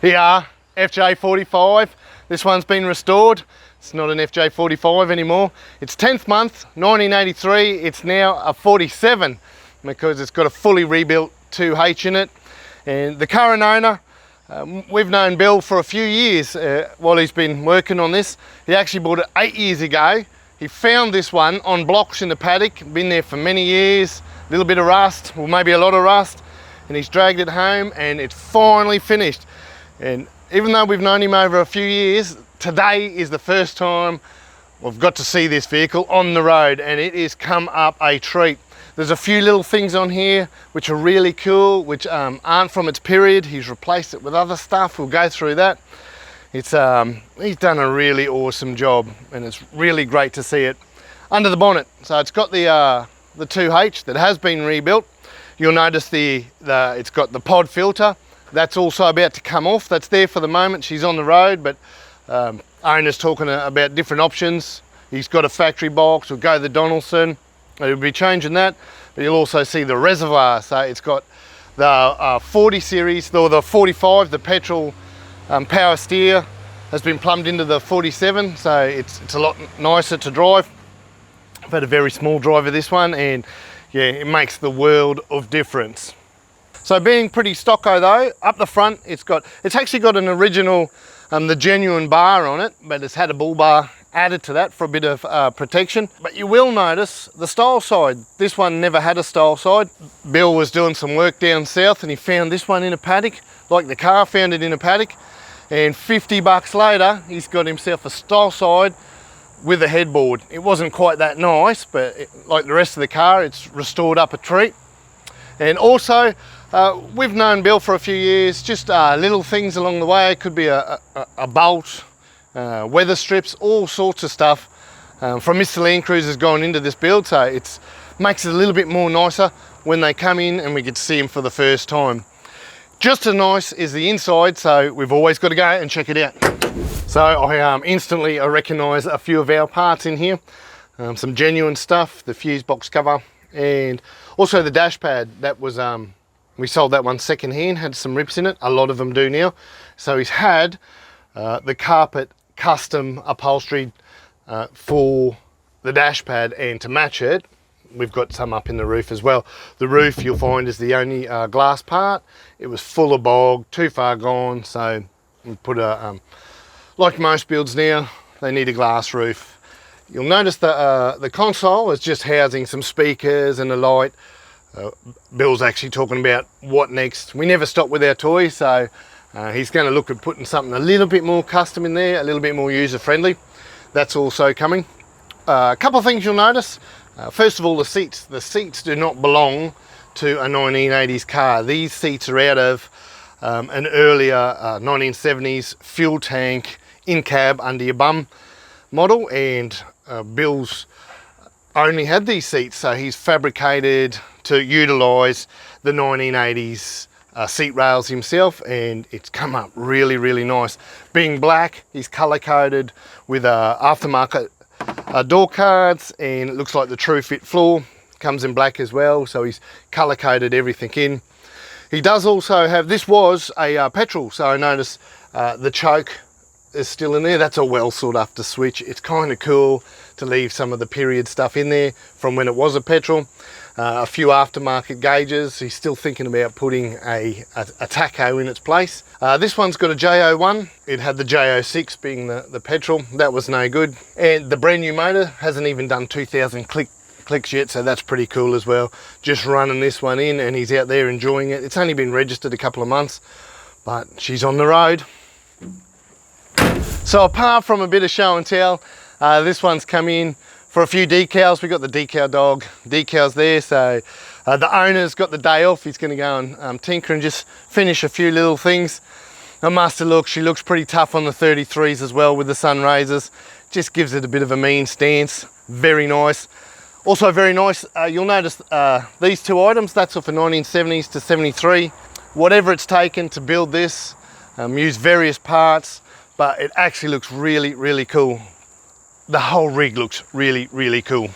Here, FJ45. This one's been restored. It's not an FJ45 anymore. It's 10th month, 1983. It's now a 47 because it's got a fully rebuilt 2H in it. And the current owner, we've known Bill for a few years while he's been working on this. He actually bought it 8 years ago. He found this one on blocks in the paddock, been there for many years, a little bit of rust, or maybe a lot of rust, and he's dragged it home and it's finally finished. And even though we've known him over a few years, today is the first time we've got to see this vehicle on the road, and it has come up a treat. There's a few little things on here which are really cool, which aren't from its period. He's replaced it with other stuff. We'll go through that. It's he's done a really awesome job, and it's really great to see it under the bonnet. So it's got the 2H that has been rebuilt. You'll notice it's got the pod filter. That's also about to come off. That's there for the moment. She's on the road, but owner's talking about different options. He's got a factory box. We'll go the Donaldson. He'll be changing that. But you'll also see the reservoir. So it's got the 40 series, or the 45, the petrol power steer has been plumbed into the 47. So it's a lot nicer to drive. I've had a very small drive of this one, and yeah, it makes the world of difference. So being pretty stocko though, up the front it's actually got an original, the genuine bar on it, but it's had a bull bar added to that for a bit of protection. But you will notice the style side. This one never had a style side. Bill was doing some work down south and he found this one in a paddock, like the car found it in a paddock. And 50 bucks later, he's got himself a style side with a headboard. It wasn't quite that nice, but like the rest of the car, it's restored up a treat. And also, we've known Bill for a few years, just little things along the way. It could be a bolt, weather strips, all sorts of stuff from Mr. Landcruiser's gone into this build, so it makes it a little bit more nicer when they come in and we get to see them for the first time. Just as nice is the inside, so we've always got to go and check it out. So I instantly recognise a few of our parts in here, some genuine stuff, the fuse box cover, and also the dash pad. That was we sold that one second hand, had some rips in it. A lot of them do now. So he's had the carpet custom upholstery for the dash pad, and to match it, we've got some up in the roof as well. The roof you'll find is the only glass part. It was full of bog, too far gone, so we put like most builds now, they need a glass roof. You'll notice the console is just housing some speakers and a light. Bill's actually talking about what next. We never stop with our toys, so he's going to look at putting something a little bit more custom in there, a little bit more user-friendly. That's also coming. A couple of things you'll notice. First of all, the seats. The seats do not belong to a 1980s car. These seats are out of an earlier 1970s fuel tank in-cab under your bum model, and Bill's only had these seats, so he's fabricated to utilise the 1980s seat rails himself, and it's come up really, really nice. Being black, he's colour coded with aftermarket door cards, and it looks like the True Fit floor comes in black as well, so he's colour coded everything in. He does also have, this was a petrol, so I notice the choke is still in there. That's a well sought after switch. It's kind of cool to leave some of the period stuff in there from when it was a petrol. A few aftermarket gauges. He's still thinking about putting a tacho in its place. This one's got a J01. It had the J06 being the petrol. That was no good. And the brand new motor hasn't even done 2,000 clicks yet, so that's pretty cool as well. Just running this one in, and he's out there enjoying it. It's only been registered a couple of months, but she's on the road. So apart from a bit of show and tell, this one's come in for a few decals. We got the decal dog decals there, so the owner's got the day off. He's going to go and tinker and just finish a few little things. I must have looked, she looks pretty tough on the 33s as well with the sun raisers. Just gives it a bit of a mean stance. Very nice. Also very nice, you'll notice these two items, that's off a 1970s to 73. Whatever it's taken to build this, use various parts, but it actually looks really, really cool. The whole rig looks really, really cool.